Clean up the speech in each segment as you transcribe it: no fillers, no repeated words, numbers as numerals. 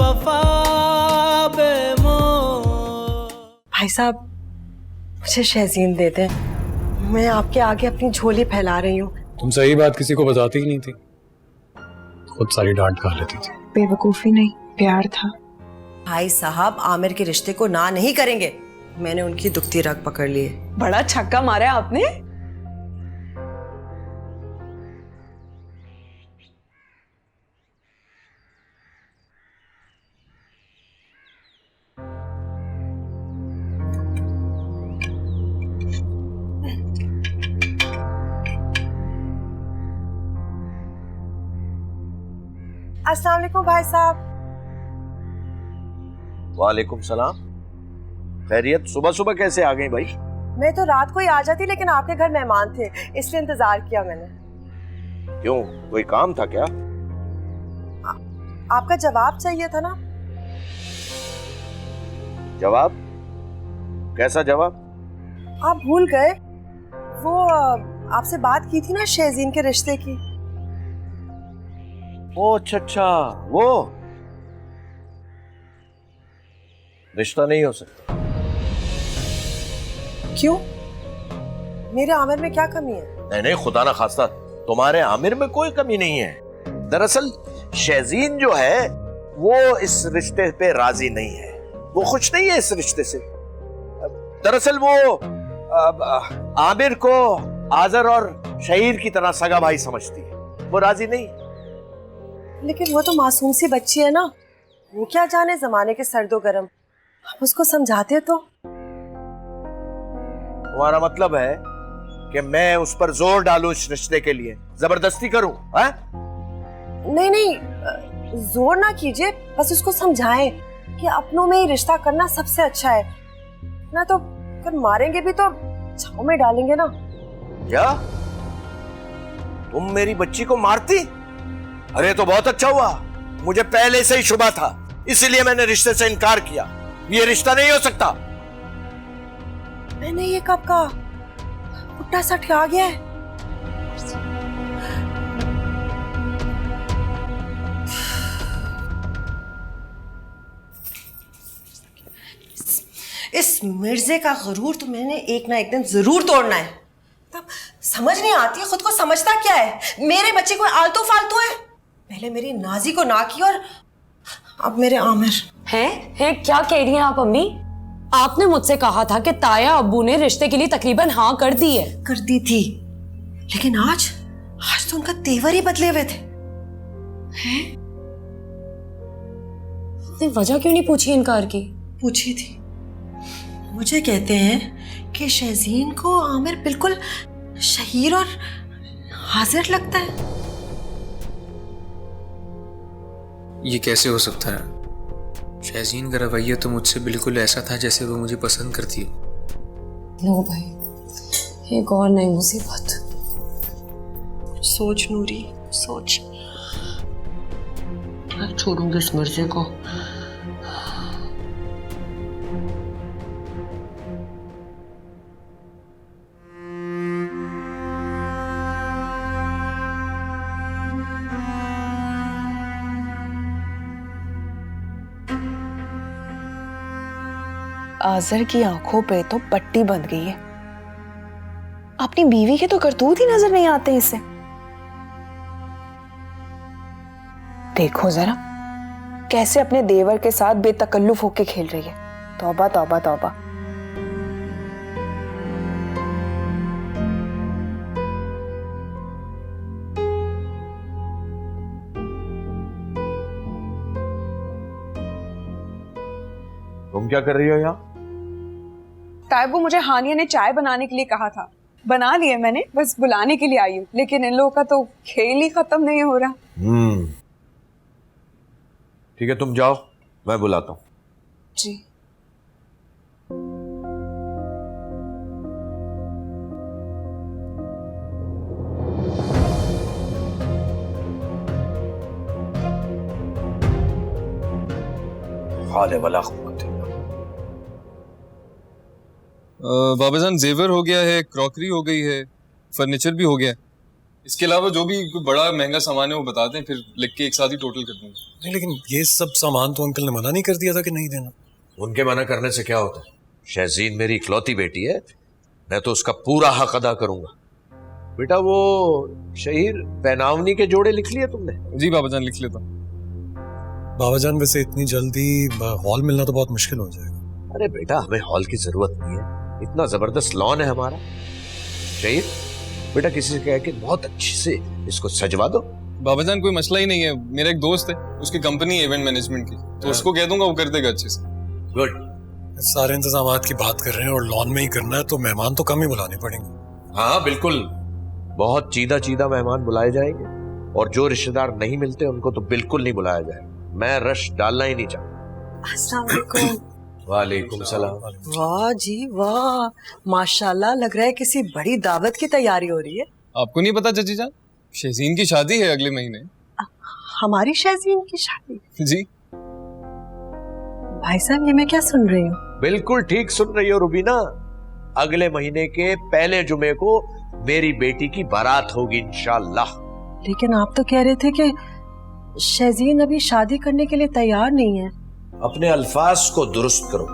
वफा बेमोल। भाई साहब मुझे शहजीन दे दें, मैं आपके आगे अपनी झोली फैला रही हूँ। तुम सही बात किसी को बताती ही नहीं थी, खुद सारी डांट खा लेती थी। बेवकूफी नहीं, प्यार था। भाई साहब आमिर के रिश्ते को ना नहीं करेंगे, मैंने उनकी दुखती रग पकड़ ली है। बड़ा छक्का मारा है आपने। अस्सलाम वालेकुम भाई साहब। वालेकुम सलाम। खैरियत? सुबह सुबह कैसे आ गई भाई? मैं तो रात को ही आ जाती, लेकिन आपके घर मेहमान थे इसलिए इंतजार किया मैंने। क्यों, कोई काम था क्या? आपका जवाब चाहिए था ना। जवाब? कैसा जवाब? आप भूल गए, वो आपसे बात की थी ना शहजीन के रिश्ते की। ओ अच्छा, वो रिश्ता नहीं हो सकता। क्यों? मेरे आमिर में क्या कमी है? नहीं नहीं, खुदा ना खास्ता, तुम्हारे आमिर में कोई कमी नहीं है। दरअसल शहजीन जो है वो इस रिश्ते पे राजी नहीं है, वो खुश नहीं है इस रिश्ते से। दरअसल वो आमिर को आजर और शहीर की तरह सगा भाई समझती है, वो राजी नहीं। लेकिन वो तो मासूम सी बच्ची है ना, वो क्या जाने जमाने के सर्दो गरम। आप उसको समझाते तो। तुम्हारा मतलब है कि मैं उस पर जोर डालूं इस रिश्ते के लिए, जबरदस्ती करूं? है? नहीं नहीं, जोर ना कीजिए, बस उसको समझाएं कि अपनों में ही रिश्ता करना सबसे अच्छा है ना। तो अगर मारेंगे भी तो छाव में डालेंगे ना। क्या तुम मेरी बच्ची को मारती? अरे तो बहुत अच्छा हुआ, मुझे पहले से ही शुबा था, इसलिए मैंने रिश्ते से इनकार किया। ये रिश्ता नहीं हो सकता। मैंने ये कब कहा? पुट्टा सा ठिया गया है। इस मिर्जे का गुरूर तो मैंने एक ना एक दिन जरूर तोड़ना है। तब समझ नहीं आती है खुद को समझता क्या है। मेरे बच्चे कोई आलतू फालतू है? पहले मेरी नाजी को ना की और अब मेरे आमिर। हैं क्या कह रही हैं आप अम्मी? आपने मुझसे कहा था कि ताया अब्बू ने रिश्ते के लिए तकरीबन हाँ कर दी है। कर दी थी, लेकिन आज तो उनका तेवर ही बदले हुए थे। आपने वजह क्यों नहीं पूछी इनकार की? पूछी थी। मुझे कहते हैं कि शहजीन को आमिर बिल्कुल शहीर और हाजिर लगता है। ये कैसे हो सकता है? शहजीन का रवैया तो मुझसे बिल्कुल ऐसा था जैसे वो मुझे पसंद करती हो। लो भाई, एक और नई मुसीबत। सोच नूरी, सोच। मैं छोड़ूंगी इस मिर्जे को। आजर की आंखों पे तो पट्टी बंध गई है। अपनी बीवी के तो करतूत ही नजर नहीं आते इसे। देखो जरा कैसे अपने देवर के साथ बेतकल्लुफ होके खेल रही है। तौबा तौबा तौबा। तुम क्या कर रही हो यहाँ? ताइबू, मुझे हानिया ने चाय बनाने के लिए कहा था, बना लिए मैंने, बस बुलाने के लिए आई हूँ। लेकिन इन लोगों का तो खेल ही खत्म नहीं हो रहा। ठीक है, तुम जाओ, मैं बुलाता हूँ। जी। हाले वाला बाबाजान, जेवर हो गया है, क्रॉकरी हो गई है, फर्नीचर भी हो गया है। इसके अलावा जो भी कोई बड़ा महंगा सामान है वो बता दें, फिर लिख के एक साथ ही टोटल कर दूंगा। नहीं, लेकिन ये सब सामान तो अंकल ने मना नहीं कर दिया था कि नहीं देना। उनके मना करने से क्या होता है? शहजीन मेरी इकलौती बेटी है, मैं तो उसका पूरा हक अदा करूंगा। बेटा वो शहीर पहनावनी के जोड़े लिख लिए तुमने? जी बाबा जान, लिख लेता हूँ। बाबा जान वैसे इतनी जल्दी हॉल मिलना तो बहुत मुश्किल हो जाएगा। अरे बेटा हमें हॉल की जरूरत नहीं है, इतना जबरदस्त लॉन है हमारा। शहीर बेटा किसी से कह के बहुत अच्छे से इसको सजवा दो। बाबा जान कोई मसला ही नहीं है, मेरा एक दोस्त है, उसकी कंपनी है इवेंट मैनेजमेंट की, तो उसको कह दूंगा, वो कर देगा अच्छे से। गुड। सारे इंतजामात की बात कर रहे हैं और लॉन में ही करना है, तो मेहमान तो कम ही बुलाने पड़ेंगे। हाँ बिल्कुल, बहुत चीदा चीदा मेहमान बुलाए जाएंगे, और जो रिश्तेदार नहीं मिलते उनको तो बिल्कुल नहीं बुलाया जाएगा। मैं रश डालना ही नहीं चाहता। अस्सलाम वालेकुम। वालेकुम सलाम। वाह जी वाह, माशाल्लाह, लग रहा है किसी बड़ी दावत की तैयारी हो रही है। आपको नहीं पता चाची जान, शहजीन की शादी है अगले महीने। हमारी शहजीन की शादी? जी भाई साहब, ये मैं क्या सुन रही हूँ? बिल्कुल ठीक सुन रही हो रुबीना, अगले महीने के पहले जुमे को मेरी बेटी की बारात होगी इंशाल्लाह। लेकिन आप तो कह रहे थे कि शहजीन अभी शादी करने के लिए तैयार नहीं है। अपने अल्फाज को दुरुस्त करो।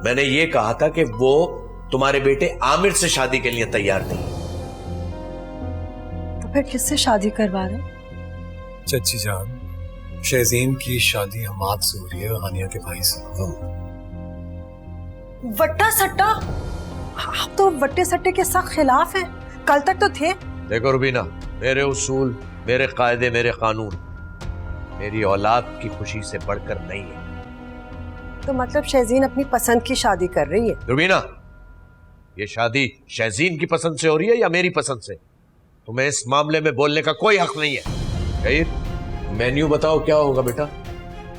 मैंने ये कहा था कि वो तुम्हारे बेटे आमिर से शादी के लिए तैयार नहीं। तो फिर किससे शादी करवा रहे? चाची जान, शहजीन की शादी हमाद से हो रही है, हानिया के भाई से। वट्टा सट्टा, आप तो वट्टे सट्टे के सख्त खिलाफ हैं, कल तक तो थे। देखो रुबीना, मेरे उसूल, मेरे कायदे, मेरे कानून मेरी औलाद की खुशी से बढ़कर नहीं है। तो मतलब शहजीन अपनी पसंद की शादी कर रही है? रुबीना, ये शादी शहजीन की पसंद से हो रही है या मेरी पसंद से, तुम्हें इस मामले में बोलने का कोई हक नहीं है। शहीर, मेन्यू बताओ क्या होगा बेटा?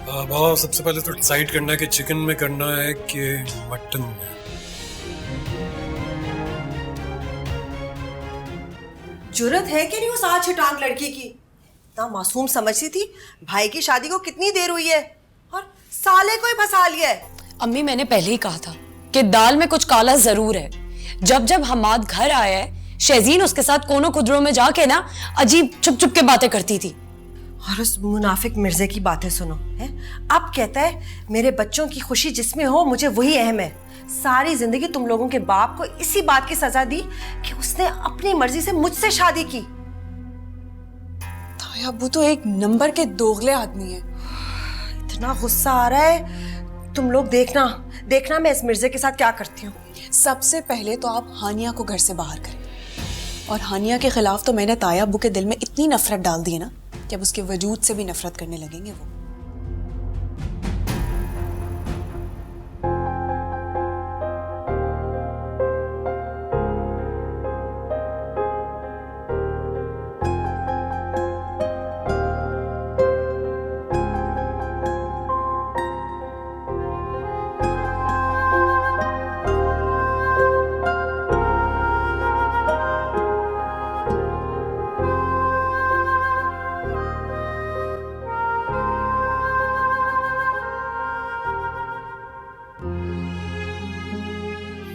बाबा सबसे पहले तो डिसाइड करना है कि चिकन में करना है कि मटन में। जुर्रत है कि नहीं उस आज टांग लड़की की? इतना मासूम समझती थी, भाई की शादी को कितनी देर हुई है और साले को ही फंसा लिया है। अम्मी मैंने पहले ही कहा था कि दाल में कुछ काला जरूर है। जब जब हमाद घर आया है, शहजीन उसके साथ कोनों खुदरों में जाके ना अजीब चुप चुप के बातें करती थी। और उस मुनाफिक मिर्जे की बातें सुनो है। अब कहता है मेरे बच्चों की खुशी जिसमें हो मुझे वही अहम है। सारी जिंदगी तुम लोगों के बाप को इसी बात की सजा दी कि उसने अपनी मर्जी से मुझसे शादी की। ताया अब्बू तो एक नंबर के दोगले आदमी है। इतना गुस्सा आ रहा है, तुम लोग देखना देखना मैं इस मिर्जे के साथ क्या करती हूँ। सबसे पहले तो आप हानिया को घर से बाहर करें, और हानिया के खिलाफ तो मैंने ताया अब्बू के दिल में इतनी नफरत डाल दी है ना कि अब उसके वजूद से भी नफरत करने लगेंगे वो।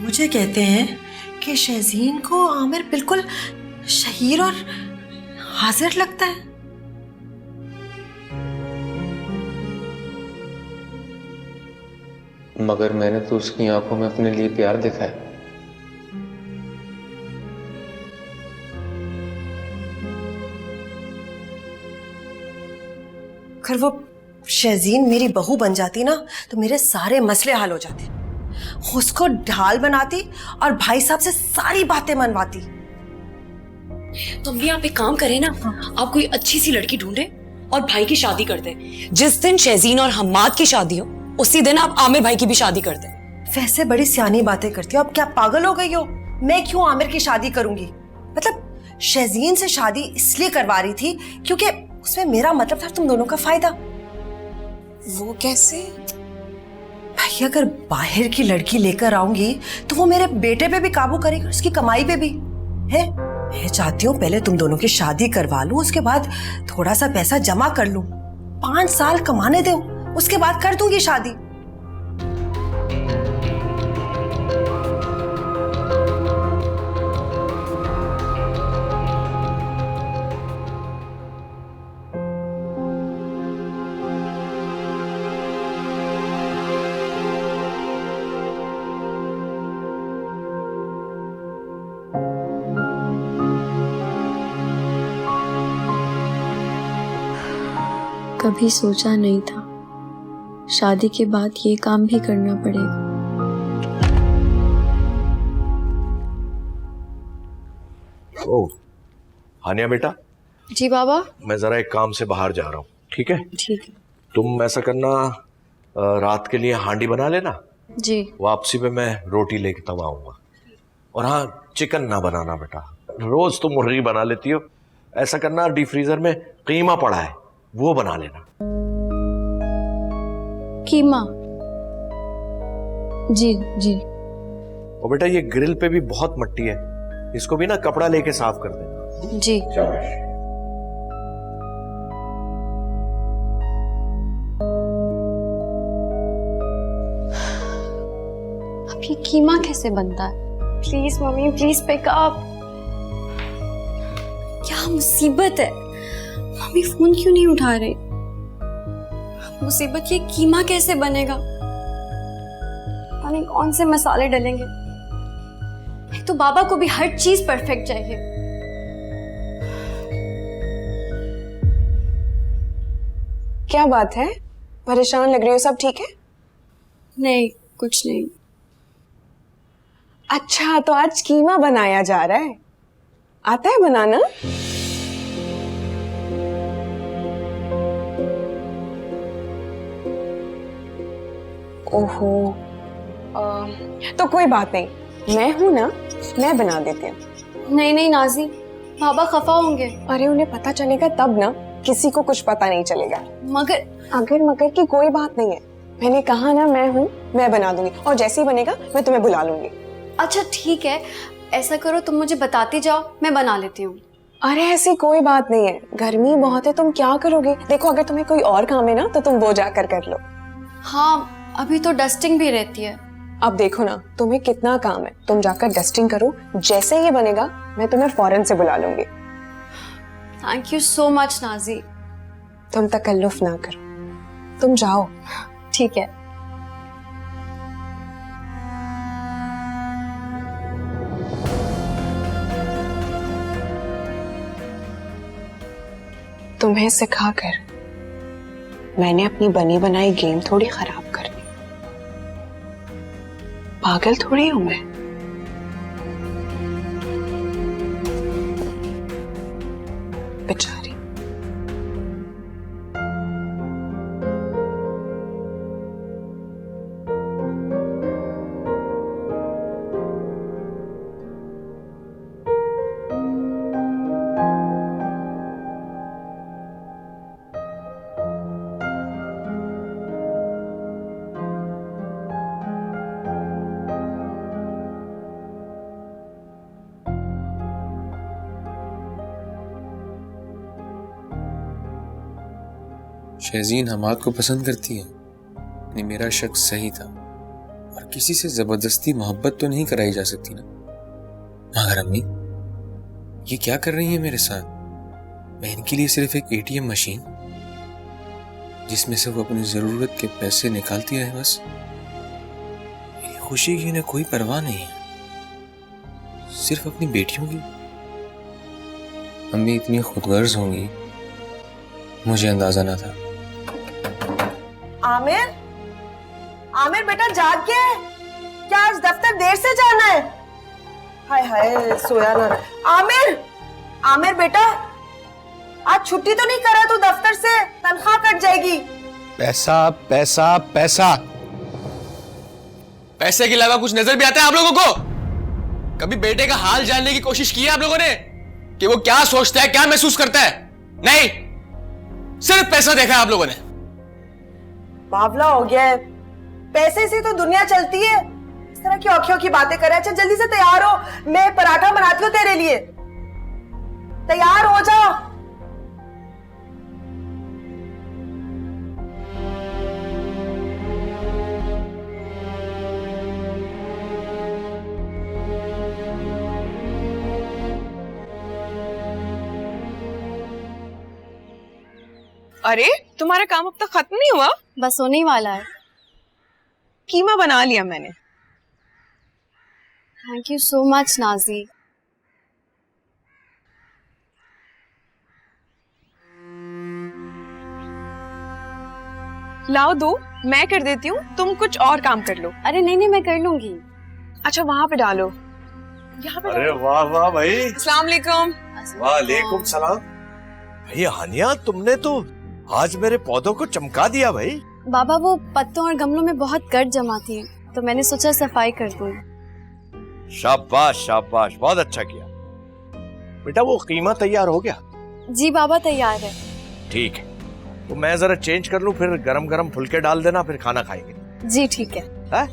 मुझे कहते हैं कि शहजीन को आमिर बिल्कुल शहीर और हाजिर लगता है। मगर मैंने तो उसकी आंखों में अपने लिए प्यार देखा है। अगर वो शहजीन मेरी बहू बन जाती ना तो मेरे सारे मसले हल हो जाते। उसको ढाल बनाती और भाई साहब से सारी बातें मनवाती। तो अम्मी आप एक काम करें ना, आप कोई अच्छी सी लड़की ढूंढे और भाई की शादी कर दे। जिस दिन शहजीन और हम्माद की शादी हो उसी दिन आप आमिर भाई की भी शादी कर दे। वैसे बड़ी सियानी बातें करती हो, अब क्या पागल हो गई हो? मैं क्यों आमिर की शादी करूंगी? मतलब शहजीन से शादी इसलिए करवा रही थी क्योंकि उसमें मेरा मतलब था तुम दोनों का फायदा। वो कैसे? भाई अगर बाहर की लड़की लेकर आऊंगी तो वो मेरे बेटे पे भी काबू करेगी, उसकी कमाई पे भी है। मैं चाहती हूँ पहले तुम दोनों की शादी करवा लूं, उसके बाद थोड़ा सा पैसा जमा कर लूं, 5 साल कमाने दो, उसके बाद कर दूंगी शादी। कभी सोचा नहीं था शादी के बाद ये काम भी करना पड़ेगा। ओ हानिया बेटा, जी बाबा। मैं जरा एक काम से बाहर जा रहा हूँ, ठीक है? ठीक है। तुम ऐसा करना, रात के लिए हांडी बना लेना, जी। वापसी पे मैं रोटी लेके तब आऊंगा। और हाँ, चिकन ना बनाना बेटा, रोज तुम मुर्गी बना लेती हो। ऐसा करना, डीप फ्रीजर में कीमा पड़ा है, वो बना लेना। कीमा? जी जी। और बेटा ये ग्रिल पे भी बहुत मट्टी है, इसको भी ना कपड़ा लेके साफ कर देना। जी। शाबाश। अब ये कीमा कैसे बनता है? Please mummy, please pick up. क्या मुसीबत है? मम्मी फोन क्यों नहीं उठा रही? मुसीबत, ये कीमा कैसे बनेगा? पता नहीं कौन से मसाले डलेंगे। एक तो बाबा को भी हर चीज परफेक्ट चाहिए। क्या बात है, परेशान लग रही हो? सब ठीक है? नहीं, कुछ नहीं। अच्छा, तो आज कीमा बनाया जा रहा है। आता है बनाना? ओहो, तो कोई बात नहीं, मैं हूं ना, मैं बना देती हूँ। नहीं नहीं नाजी, बाबा खफा होंगे। अरे उन्हें पता चलेगा तब ना, किसी को कुछ पता नहीं चलेगा। मगर अगर मगर की कोई बात नहीं है, मैंने कहा ना मैं हूँ, मैं बना दूंगी, और जैसे ही बनेगा मैं तुम्हें बुला लूंगी। अच्छा ठीक है, ऐसा करो तुम मुझे बताती जाओ, मैं बना लेती हूँ। अरे ऐसी कोई बात नहीं है, गर्मी बहुत है, तुम क्या करोगे? देखो अगर तुम्हें कोई और काम है ना तो तुम वो जाकर कर लो। हाँ, अभी तो डस्टिंग भी रहती है। अब देखो ना, तुम्हें कितना काम है, तुम जाकर डस्टिंग करो, जैसे ही बनेगा मैं तुम्हें फौरन से बुला लूंगी। Thank you so much Nazi. तुम तकल्लुफ ना करो, तुम जाओ। ठीक है। तुम्हें सिखाकर मैंने अपनी बनी बनाई गेम थोड़ी खराब कर दी। पागल थोड़ी हूं मैं। बेचारी। शहजीन हमाद को पसंद करती है, यानी मेरा शक सही था, और किसी से जबरदस्ती मोहब्बत तो नहीं कराई जा सकती ना। मगर अम्मी, ये क्या कर रही है मेरे साथ? मैं इनके लिए सिर्फ एक एटीएम मशीन, जिसमें से वो अपनी जरूरत के पैसे निकालती रहे बस। मेरी खुशी की इन्हें कोई परवाह नहीं है, सिर्फ अपनी बेटियों की। अम्मी इतनी खुदगर्ज होंगी, मुझे अंदाजा ना था। आमिर, आमिर बेटा जाग गया है क्या? आज दफ्तर देर से जाना है? हाय हाय, सोया ना रहा। आमिर, आमिर बेटा, आज छुट्टी तो नहीं करा तू दफ्तर से? तनख्वाह कट जाएगी। पैसा पैसा पैसा, पैसे के अलावा कुछ नजर भी आता है आप लोगों को? कभी बेटे का हाल जानने की कोशिश की है आप लोगों ने कि वो क्या सोचता है, क्या महसूस करता है? नहीं, सिर्फ पैसा देखा है आप लोगों ने। बावला हो गया है, पैसे से तो दुनिया चलती है। इस तरह की औखियों की बातें करे। अच्छा जल्दी से तैयार हो, मैं पराठा बनाती हूँ तेरे लिए। तैयार हो जा। अरे तुम्हारा काम अब तक खत्म नहीं हुआ? बस होने ही वाला है। कीमा बना लिया मैंने। Thank you so much Nazi. लाओ दो, मैं कर देती हूँ, तुम कुछ और काम कर लो। अरे नहीं नहीं, मैं कर लूंगी। अच्छा वहां पे डालो, यहाँ पे अरे डालो। वाह वाह भाई, अस्सलाम वालेकुम। वालेकुम सलाम। भाई हानिया, तुमने तो आज मेरे पौधों को चमका दिया भाई। बाबा वो पत्तों और गमलों में बहुत गर्द जमा थी, तो मैंने सोचा सफाई कर दूं। शाबाश शाबाश, बहुत अच्छा किया बेटा। वो कीमा तैयार हो गया? जी बाबा तैयार है। ठीक है, तो मैं जरा चेंज कर लूं, फिर गरम गरम फुलके डाल देना, फिर खाना खाएंगे। जी ठीक है। है?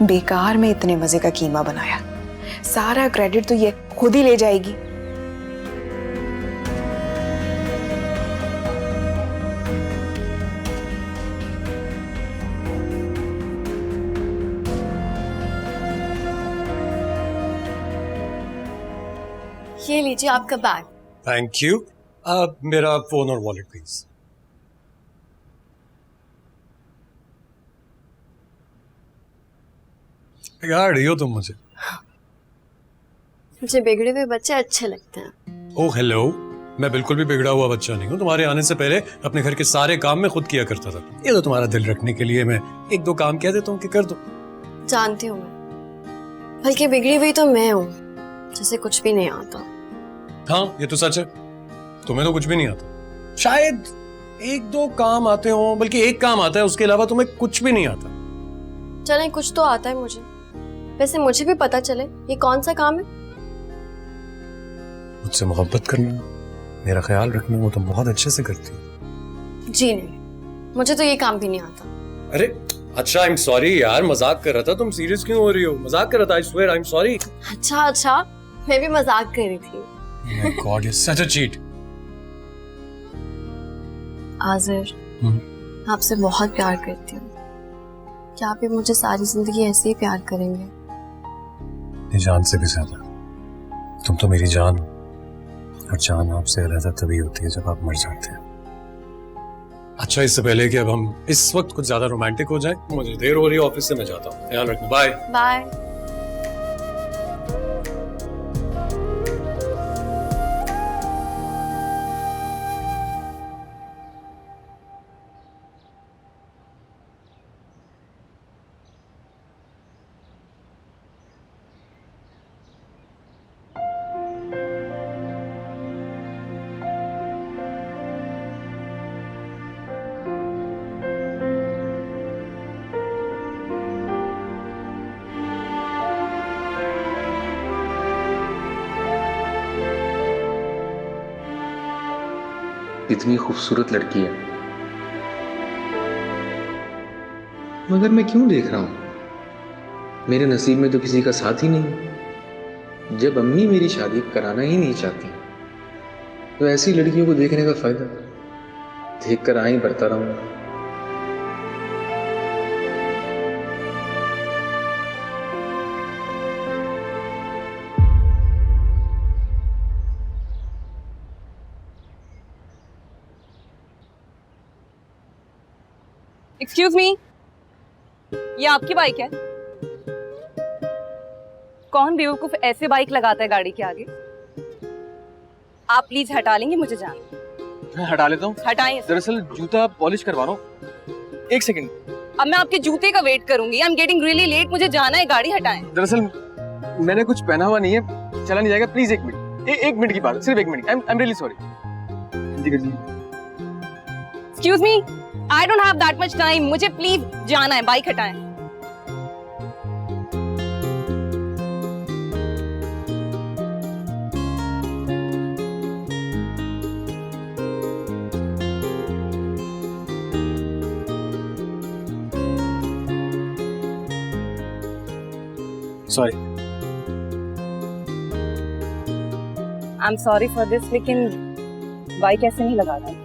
बेकार में इतने मजे का कीमा बनाया, सारा क्रेडिट तो ये खुद ही ले जाएगी। ये लीजिए आपका बैग। Thank you. अब मेरा फोन और वॉलेट प्लीज। बिगाड़ रही हो तुम मुझे। मुझे बिगड़े हुए बच्चे अच्छे लगते हैं। ओह हेलो, मैं बिल्कुल भी बिगड़ा हुआ बच्चा नहीं हूँ। तुम्हारे आने से पहले अपने घर के सारे काम मैं खुद किया करता था। ये तो तुम्हारा दिल रखने के लिए मैं एक दो काम कह देता हूँ कि कर दो। जानती हूँ मैं, बल्कि बिगड़ी हुई तो मैं हूँ, जिसे कुछ भी नहीं आता। हाँ ये तो सच है, तुम्हें तो कुछ भी नहीं आता। शायद एक दो काम आते हो, बल्कि एक काम आता है, उसके अलावा तुम्हें कुछ भी नहीं आता। चलें, कुछ तो आता है मुझे। वैसे मुझे भी पता चले ये कौन सा काम है। मुझसे मोहब्बत करना, मेरा ख्याल रखना, वो तुम बहुत अच्छे से करती हो। जी नहीं, मुझे तो ये काम भी नहीं आता। अरे अच्छा, आई एम सॉरी यार, मजाक कर रहा था। तुम सीरियस क्यों हो रही हो? मजाक कर रहा था, I swear, I am sorry. अच्छा, मैं भी मजाक कर रही थी। My god, you such a cheat. आजिर, आपसे बहुत प्यार करती हूँ। क्या आप भी मुझे सारी जिंदगी ऐसे ही प्यार करेंगे? ये जान से भी ज्यादा। तुम तो मेरी जान हो, और जान आपसे अलग तभी होती है जब आप मर जाते हैं। अच्छा, इससे पहले कि अब हम इस वक्त कुछ ज्यादा रोमांटिक हो जाए, मुझे देर हो रही है ऑफिस से, मैं जाता हूँ। ध्यान रखना, बाय बाय। इतनी खूबसूरत लड़की है, मगर मैं क्यों देख रहा हूं? मेरे नसीब में तो किसी का साथ ही नहीं। जब अम्मी मेरी शादी कराना ही नहीं चाहती, तो ऐसी लड़कियों को देखने का फायदा? देखकर आहीं बढ़ता रहूंगा। एक्सक्यूज मी, ये आपकी बाइक है? कौन बेवकूफ ऐसे बाइक लगाता है गाड़ी के आगे? आप प्लीज हटा लेंगे, मुझे जाना। मैं हटा लेता हूँ। हटाएं। दरअसल जूता पॉलिश करवा रहा हूँ। एक सेकंड। अब मैं आपके जूते का वेट करूंगी। I am getting really late, मुझे जाना है। गाड़ी हटाएं। दरअसल मैंने कुछ पहना हुआ नहीं है, चला नहीं जाएगा। प्लीज एक मिनट, एक मिनट की बात, सिर्फ एक minute. I am really sorry. Excuse me, I don't have that much time, मुझे प्लीज जाना है। बाइक हटाएं। Sorry. I am sorry for this, लेकिन बाइक ऐसे नहीं लगाना।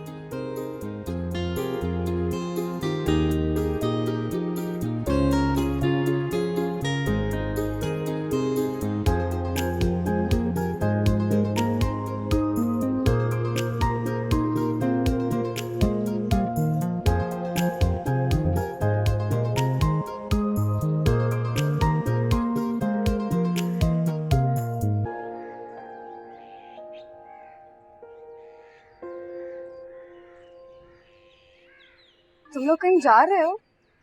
तुम लोग कहीं जा रहे हो?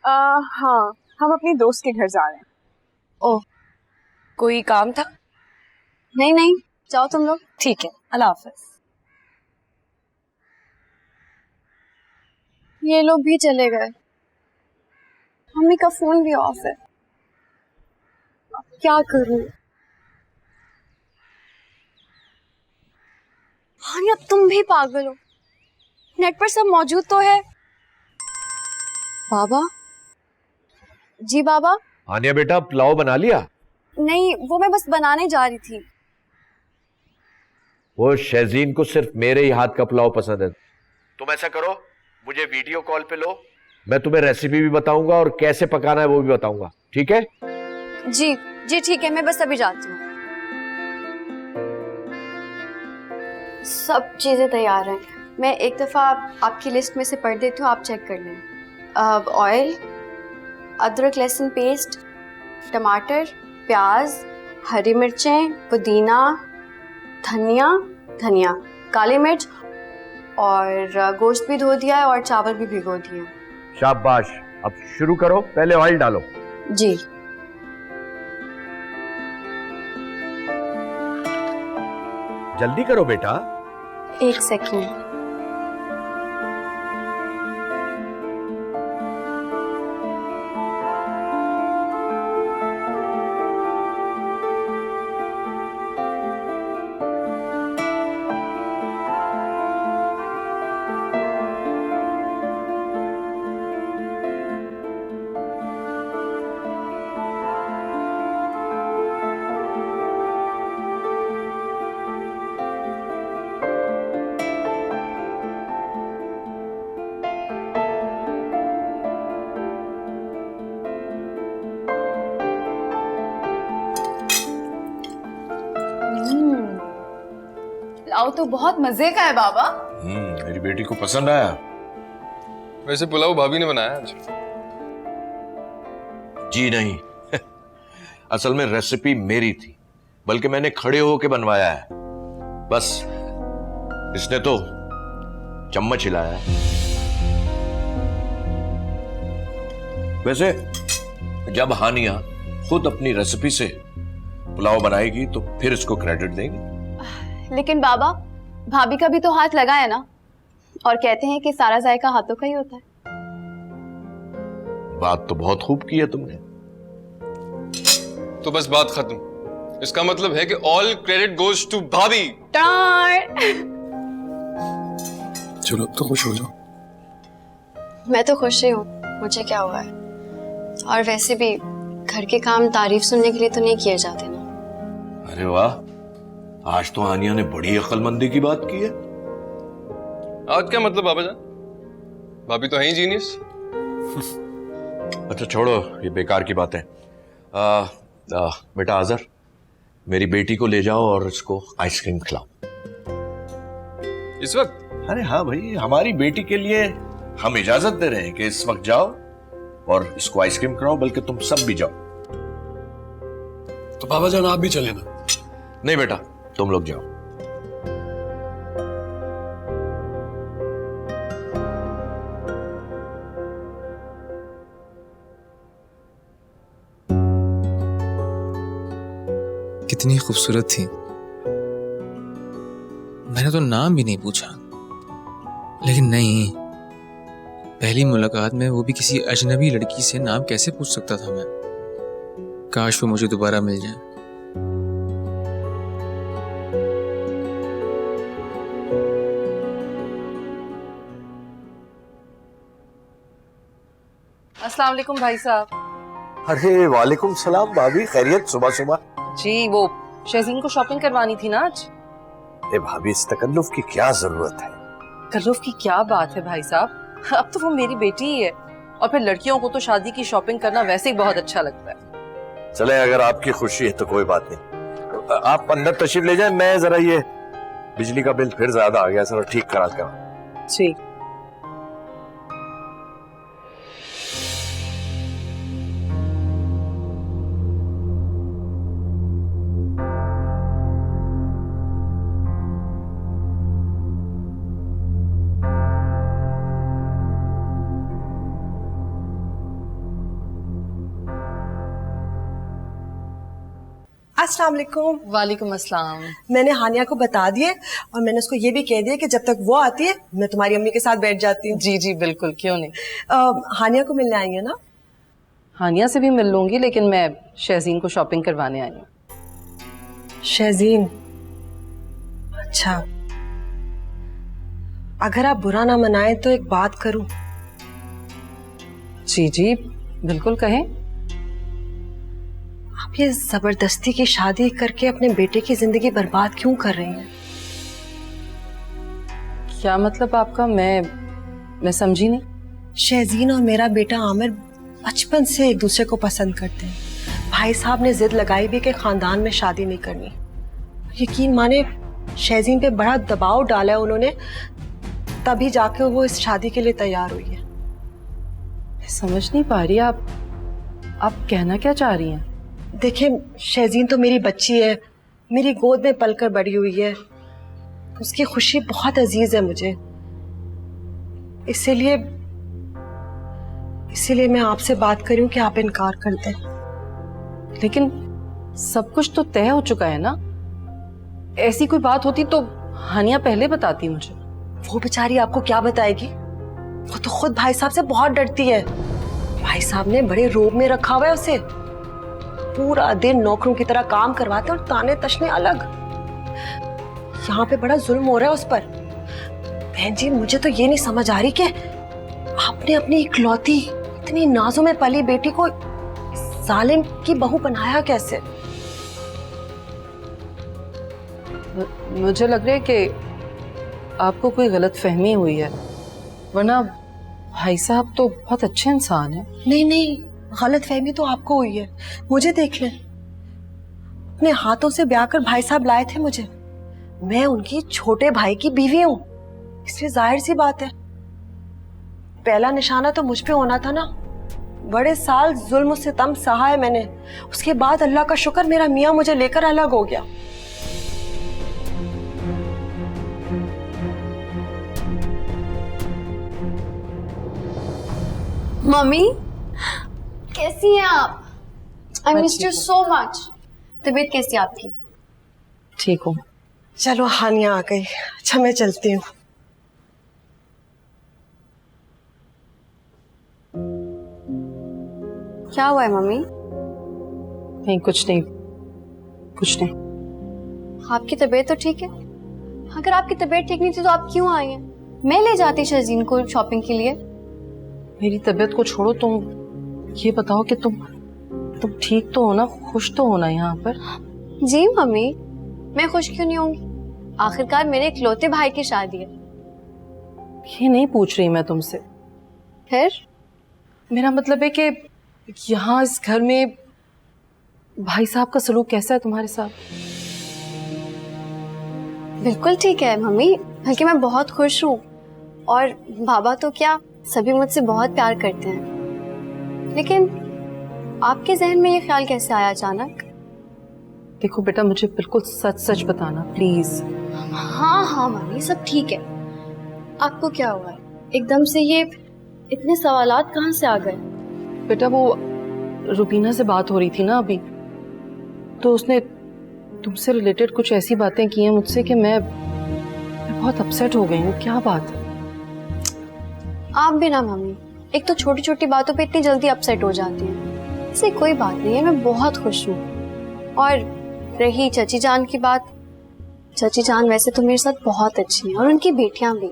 हाँ, हम अपनी दोस्त के घर जा रहे हैं। ओह, कोई काम था? नहीं नहीं, जाओ तुम लोग। ठीक है, अल्लाह हाफिज। ये लोग भी चले गए, मम्मी का फोन भी ऑफ है। अब क्या करूं? हानिया, तुम भी पागल हो। नेट पर सब मौजूद तो है। बाबा जी, बाबा। हानिया बेटा, पुलाव बना लिया? नहीं, वो मैं बस बनाने जा रही थी। वो शहजीन को सिर्फ मेरे ही हाथ का पुलाव पसंद है। तुम ऐसा करो, मुझे वीडियो कॉल पे लो, मैं तुम्हें रेसिपी भी बताऊंगा और कैसे पकाना है वो भी बताऊंगा, ठीक है? जी जी ठीक है, मैं बस अभी जाती हूँ। सब चीजें तैयार हैं। मैं एक दफा आपकी लिस्ट में से पढ़ देती हूँ, आप चेक कर लें। ऑयल, अदरक लहसुन पेस्ट, टमाटर, प्याज, हरी मिर्चें, पुदीना, धनिया, काली मिर्च, और गोश्त भी धो दिया है और चावल भी भिगो दिए हैं। शाबाश, अब शुरू करो, पहले ऑयल डालो। जी। जल्दी करो बेटा। एक सेकेंड। पुलाव तो बहुत मजे का है बाबा। मेरी बेटी को पसंद आया। वैसे पुलाव भाभी ने बनाया आज? जी नहीं असल में रेसिपी मेरी थी, बल्कि मैंने खड़े होके बनवाया है, बस इसने तो चम्मच हिलाया है। वैसे जब हानिया खुद अपनी रेसिपी से पुलाव बनाएगी तो फिर इसको क्रेडिट देंगे। लेकिन बाबा, भाभी का भी तो हाथ लगा है ना, और कहते हैं कि सारा जायका हाथों का ही होता है। बात तो बहुत खूब की है तुमने। तो बस बात खत्म। इसका मतलब है कि ऑल क्रेडिट गोज टू भाभी। चलो अब तो खुश हो जाओ। मैं तो खुश ही हूँ, मुझे क्या हुआ है। और वैसे भी घर के काम तारीफ सुनने के लिए तो नहीं किए जाते ना। अरे वाह, आज तो हानिया ने बड़ी अक्लमंदी की बात की है। आज क्या मतलब बाबा जान, भाभी तो है ही जीनियस। अच्छा छोड़ो ये बेकार की बातें। बेटा आजर, मेरी बेटी को ले जाओ और इसको आइसक्रीम खिलाओ। इस वक्त? अरे हाँ भाई, हमारी बेटी के लिए हम इजाजत दे रहे हैं कि इस वक्त जाओ और इसको आइसक्रीम खिलाओ, बल्कि तुम सब भी जाओ। तो बाबा जान आप भी चले ना। नहीं बेटा, तुम लोग जाओ। कितनी खूबसूरत थी, मैंने तो नाम भी नहीं पूछा। लेकिन नहीं, पहली मुलाकात में वो भी किसी अजनबी लड़की से नाम कैसे पूछ सकता था मैं। काश वो मुझे दोबारा मिल जाए। अस्सलाम वालेकुम भाई साहब। अरे वालेकुम सलाम भाभी, खैरियत सुबह सुबह? जी, वो शहजीन को शॉपिंग करवानी थी ना आज। ए भाभी, इस तकल्लुफ की क्या जरूरत है? तकल्लुफ की क्या बात है भाई साहब, अब तो वो मेरी बेटी ही है, और फिर लड़कियों को तो शादी की शॉपिंग करना वैसे ही बहुत अच्छा लगता है। चले, अगर आपकी खुशी है तो कोई बात नहीं, आप अंदर तशरीफ ले जाएं। मैं जरा ये बिजली का बिल फिर ज्यादा आ गया, जरा ठीक करा कर। जी। अस्सलाम वालेकुम। वालेकुम अस्सलाम। मैंने हानिया को बता दिए और मैंने उसको ये भी कह दिया कि जब तक वो आती है मैं तुम्हारी अम्मी के साथ बैठ जाती हूँ। जी जी बिल्कुल, क्यों नहीं। हानिया को मिलने आई है ना? हानिया से भी मिल लूंगी, लेकिन मैं शहजीन को शॉपिंग करवाने आई हूँ। शहजीन, अच्छा अगर आप बुरा ना मनाएं तो एक बात करूं। जी जी बिल्कुल कहें। आप ये जबरदस्ती की शादी करके अपने बेटे की जिंदगी बर्बाद क्यों कर रही हैं? क्या मतलब आपका? मैं समझी नहीं। शहजीन और मेरा बेटा आमिर बचपन से एक दूसरे को पसंद करते हैं। भाई साहब ने जिद लगाई भी कि खानदान में शादी नहीं करनी। यकीन माने शहजीन पे बड़ा दबाव डाला है उन्होंने, तभी जाके वो इस शादी के लिए तैयार हुई है। समझ नहीं पा रही आप कहना क्या चाह रही हैं? देखिए शहजीन तो मेरी बच्ची है, मेरी गोद में पलकर बड़ी हुई है, उसकी खुशी बहुत अजीज है मुझे। इसीलिए मैं आपसे बात करूं कि आप इनकार कर दें। लेकिन सब कुछ तो तय हो चुका है ना। ऐसी कोई बात होती तो हानिया पहले बताती मुझे। वो बेचारी आपको क्या बताएगी? वो तो खुद भाई साहब से बहुत डरती है। भाई साहब ने बड़े रोब में रखा हुआ है उसे। पूरा दिन नौकरों की तरह काम करवाते और ताने तशने अलग। यहाँ पे बड़ा जुल्म हो रहा है उस पर। बहन जी मुझे तो ये नहीं समझ आ रही कि आपने अपनी इकलौती इतनी नाजों में पली बेटी को जालिम की बहू बनाया कैसे? मुझे लग रहा है कि आपको कोई गलत फहमी हुई है, वरना भाई साहब तो बहुत अच्छे इंसान हैं। नहीं, गलत फहमी तो आपको हुई है। मुझे देख लें, अपने हाथों से ब्याह कर भाई साहब लाए थे मुझे। मैं उनकी छोटे भाई की बीवी हूँ, इसलिए जाहिर सी बात है पहला निशाना तो मुझ पे होना था ना। बड़े साल जुल्म सितम सहा है मैंने, उसके बाद अल्लाह का शुक्र मेरा मियाँ मुझे लेकर अलग हो गया। मम्मी कैसी हैं आप? I missed you so much. तबीयत कैसी है आपकी? ठीक हूँ। चलो हानिया आ गई, अच्छा मैं चलती हूँ। क्या हुआ है मम्मी? नहीं कुछ नहीं। आपकी तबीयत तो ठीक है? अगर आपकी तबीयत ठीक नहीं थी तो आप क्यों आई हैं? मैं ले जाती शहजीन को शॉपिंग के लिए। मेरी तबीयत को छोड़ो, तुम ये बताओ कि तुम ठीक तो हो ना, खुश तो हो ना यहाँ पर? जी मम्मी, मैं खुश क्यों नहीं होंगी? आखिरकार मेरे इकलौते भाई की शादी है। ये नहीं पूछ रही मैं तुमसे। फिर? मेरा मतलब है कि यहाँ इस घर में भाई साहब का सलूक कैसा है तुम्हारे साथ? बिल्कुल ठीक है मम्मी, बल्कि मैं बहुत खुश हूँ। और बाबा तो क्या, सभी मुझसे बहुत प्यार करते हैं। लेकिन आपके जहन में ये ख्याल कैसे आया अचानक? देखो बेटा, मुझे बिल्कुल सच सच बताना प्लीज। हाँ मम्मी, सब ठीक है। आपको क्या हुआ है? एकदम से ये इतने सवालात कहाँ से आ गए? बेटा वो रुबीना से बात हो रही थी ना अभी, तो उसने तुमसे रिलेटेड कुछ ऐसी बातें की हैं मुझसे कि मैं बहुत अपसेट हो गई हूँ। क्या बात है? आप भी ना मम्मी, एक तो छोटी छोटी बातों पे इतनी जल्दी अपसेट हो जाती हैं। इससे कोई बात नहीं है, मैं बहुत खुश हूँ। और रही चची जान की बात, चची जान वैसे तो मेरे साथ बहुत अच्छी हैं और उनकी बेटियां भी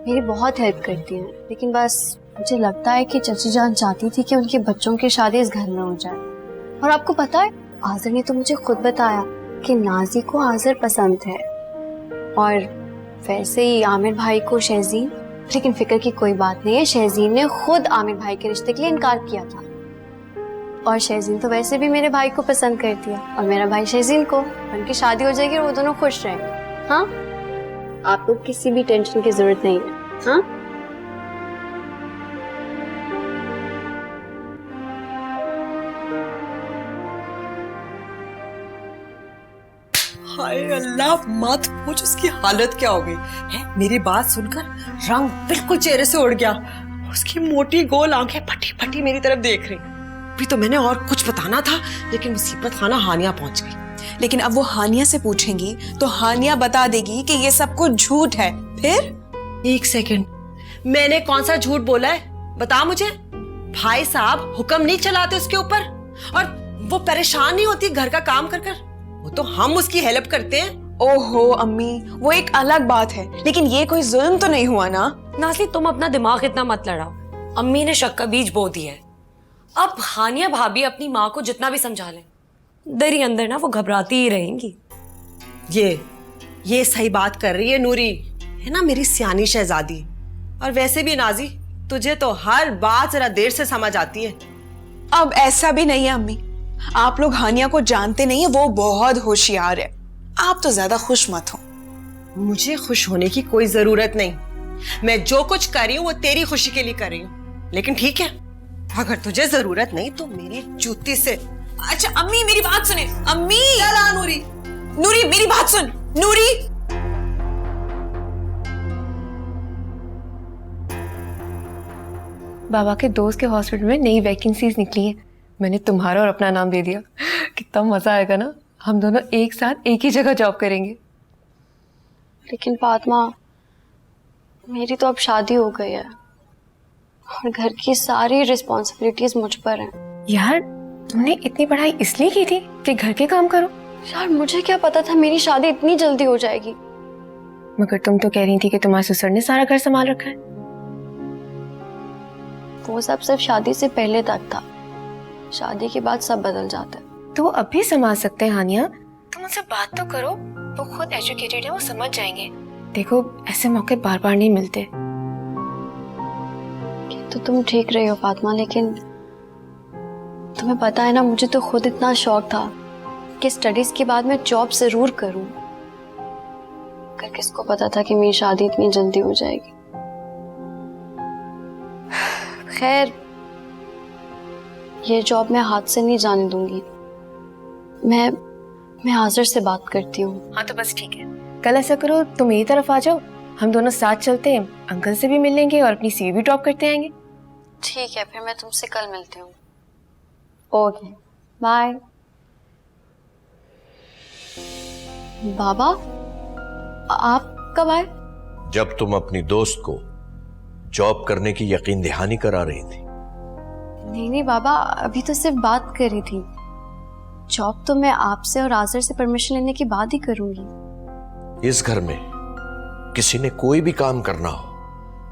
मेरी बहुत हेल्प करती हैं। लेकिन बस मुझे लगता है कि चची जान चाहती थी कि उनके बच्चों की शादी इस घर में हो जाए। और आपको पता है, आज़र ने तो मुझे खुद बताया कि नाजी को आज़र पसंद है और वैसे ही आमिर भाई को शहजीन। लेकिन फिक्र की कोई बात नहीं है, शहजीन ने खुद आमिर भाई के रिश्ते के लिए इनकार किया था। और शहजीन तो वैसे भी मेरे भाई को पसंद करती है और मेरा भाई शहजीन को। उनकी शादी हो जाएगी और वो दोनों खुश रहेंगे। हाँ, आपको किसी भी टेंशन की जरूरत नहीं है। हाँ, हाय अल्लाह, मत पूछ उसकी हालत क्या हो गई है। मेरी बात सुनकर रंग बिल्कुल चेहरे से उड़ गया। उसकी मोटी गोल आंखें फटी फटी मेरी तरफ देख रही। अभी तो मैंने और कुछ बताना था, लेकिन मुसीबत खाना हानिया पहुंच गई। लेकिन अब वो हानिया से पूछेंगी तो हानिया बता देगी कि ये सब कुछ झूठ है। फिर 1 सेकंड, मैंने कौन सा झूठ बोला है? बता मुझे। भाई साहब हुक्म नहीं चलाते उसके ऊपर, और वो परेशान नहीं होती घर का काम कर कर। वो तो हम उसकी हेल्प करते हैं। ओहो अम्मी, वो एक अलग बात है, लेकिन ये कोई जुल्म तो नहीं हुआ ना। नाज़ी तुम अपना दिमाग इतना मत लड़ाओ। अम्मी ने शक का बीज बो दिया है। अब हानिया भाभी अपनी माँ को जितना भी समझा लें, अंदर ही अंदर ना वो घबराती ही रहेंगी। ये सही बात कर रही है नूरी, है ना मेरी सियानी शहजादी। और वैसे भी नाजी, तुझे तो हर बात जरा देर से समझ आती है। अब ऐसा भी नहीं है अम्मी, आप लोग हानिया को जानते नहीं है, वो बहुत होशियार है। आप तो ज्यादा खुश मत हो। मुझे खुश होने की कोई जरूरत नहीं। मैं जो कुछ कर रही हूँ वो तेरी खुशी के लिए कर रही हूँ। लेकिन ठीक है, अगर तुझे जरूरत नहीं तो मेरी जूती से। अच्छा अम्मी मेरी बात सुने। अम्मी चला नूरी, नूरी मेरी बात सुन। नूरी बाबा के दोस्त के हॉस्पिटल में नई वैकेंसीज निकली है। मैंने तुम्हारा और अपना नाम दे दिया। कितना मजा आएगा ना, हम दोनों एक साथ एक ही जगह जॉब करेंगे। लेकिन फातिमा, मेरी तो अब शादी हो गई है और घर की सारी रिस्पॉन्सिबिलिटीज मुझ पर हैं। यार तुमने इतनी पढ़ाई इसलिए की थी कि घर के काम करो? यार मुझे क्या पता था मेरी शादी इतनी जल्दी हो जाएगी। मगर तुम तो कह रही थी कि तुम्हारे ससुर ने सारा घर संभाल रखा है। वो सब सिर्फ शादी से पहले तक था, शादी के बाद सब बदल जाता है। तो वो अब भी संभाल सकते हैं हानिया, तुम उनसे बात तो करो। वो खुद एजुकेटेड है, वो समझ जाएंगे। देखो ऐसे मौके बार बार नहीं मिलते। तो तुम ठीक रही हो फातिमा, लेकिन तुम्हें पता है ना, मुझे तो खुद इतना शौक था कि स्टडीज के बाद मैं जॉब जरूर करूं। अगर किसको पता था कि मेरी शादी इतनी जल्दी हो जाएगी। खैर, ये जॉब मैं हाथ से नहीं जाने दूंगी। मैं हाजिर से बात करती हूँ। हाँ तो बस ठीक है, कल ऐसा करो तुम मेरी तरफ आ जाओ, हम दोनों साथ चलते हैं, अंकल से भी मिल लेंगे और अपनी सीवी भी ड्रॉप करते आएंगे। ठीक है, फिर मैं तुमसे कल मिलती हूँ। Okay bye. बाबा आप कब आए? जब तुम अपनी दोस्त को जॉब करने की यकीन दहानी करा रही थी। नहीं बाबा, अभी तो सिर्फ बात करी थी। जॉब तो मैं आपसे और आज़र से परमिशन लेने के बाद ही करूंगी। इस घर में किसी ने कोई भी काम करना हो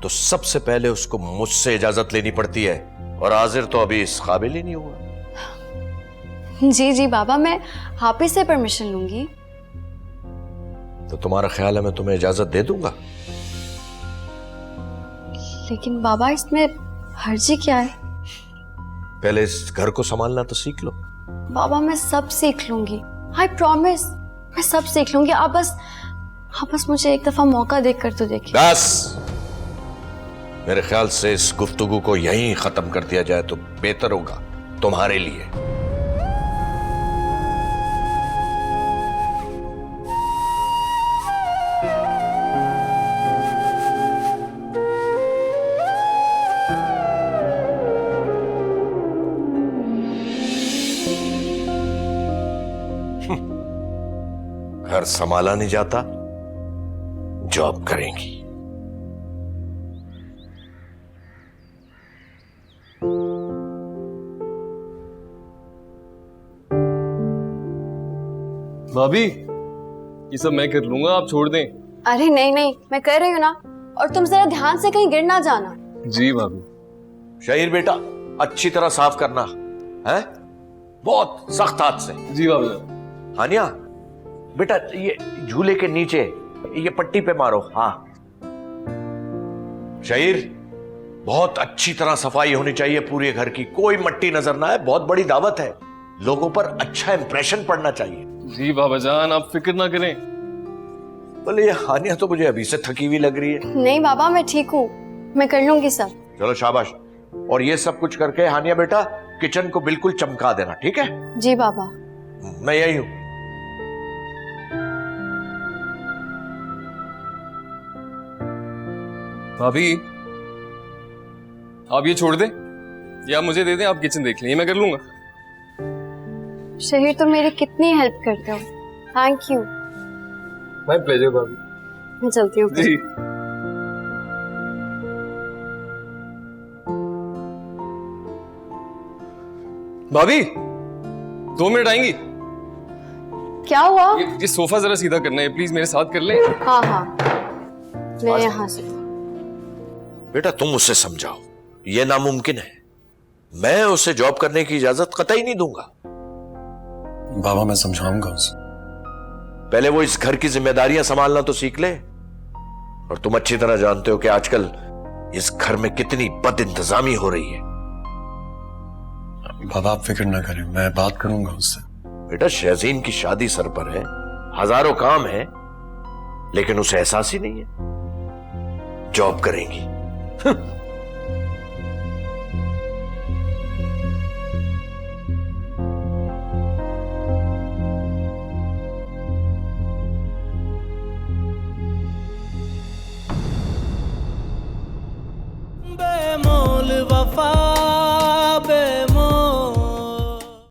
तो सबसे पहले उसको मुझसे इजाजत लेनी पड़ती है, और आज़िर तो अभी इस काबिल ही नहीं हुआ। जी बाबा, मैं हाफिज से परमिशन लूंगी। तो तुम्हारा ख्याल है मैं तुम्हें इजाजत दे दूंगा? लेकिन बाबा इसमें हर्जी क्या है? पहले इस घर को संभालना तो सीख लो। बाबा मैं सब सीख लूंगी, आई प्रॉमिस, मैं सब सीख लूंगी। आप बस मुझे एक दफा मौका देकर तो देखिए। बस, मेरे ख्याल से इस गुफ्तगू को यहीं खत्म कर दिया जाए तो बेहतर होगा तुम्हारे लिए। घर संभाला नहीं जाता, जॉब करेंगी। भाभी ये सब मैं कर लूंगा, आप छोड़ दें। अरे नहीं, मैं कर रही हूँ ना, और तुम जरा ध्यान से कहीं गिर ना जाना। जी भाभी। शहीर बेटा, अच्छी तरह साफ करना है, बहुत सख्त हाथ से। जी भाभी। हानिया बेटा, ये झूले के नीचे ये पट्टी पे मारो। हाँ शहीर, बहुत अच्छी तरह सफाई होनी चाहिए पूरे घर की, कोई मट्टी नजर ना आए। बहुत बड़ी दावत है, लोगों पर अच्छा इंप्रेशन पड़ना चाहिए। जी बाबा जान, आप फिक्र ना करें। बोले ये हानिया तो मुझे अभी से थकी हुई लग रही है। नहीं बाबा, मैं ठीक हूँ, मैं कर लूंगी सब। चलो शाबाश। और ये सब कुछ करके हानिया बेटा किचन को बिल्कुल चमका देना, ठीक है? जी बाबा। मैं यही हूं। भाभी आप ये छोड़ दें, ये आप मुझे दे दें, आप किचन देख लें, ये मैं कर लूंगा। शहीर तुम मेरी कितनी हेल्प करते हो। Thank you. माय प्लेजर भाभी। मैं चलती हूँ। जी। भाभी 2 मिनट आएंगी? क्या हुआ? ये सोफा जरा सीधा करना है, प्लीज मेरे साथ कर ले। हाँ हाँ, मैं यहाँ से। बेटा तुम उसे समझाओ, यह नामुमकिन है। मैं उसे जॉब करने की इजाजत कतई नहीं दूंगा। बाबा मैं समझाऊंगा उसे। पहले वो इस घर की जिम्मेदारियां संभालना तो सीख ले। और तुम अच्छी तरह जानते हो कि आजकल इस घर में कितनी बदइंतजामी हो रही है। बाबा आप फिक्र ना करें, मैं बात करूंगा उससे। बेटा शहजीन की शादी सर पर है, हजारों काम है, लेकिन उसे एहसास ही नहीं है। जॉब करेंगी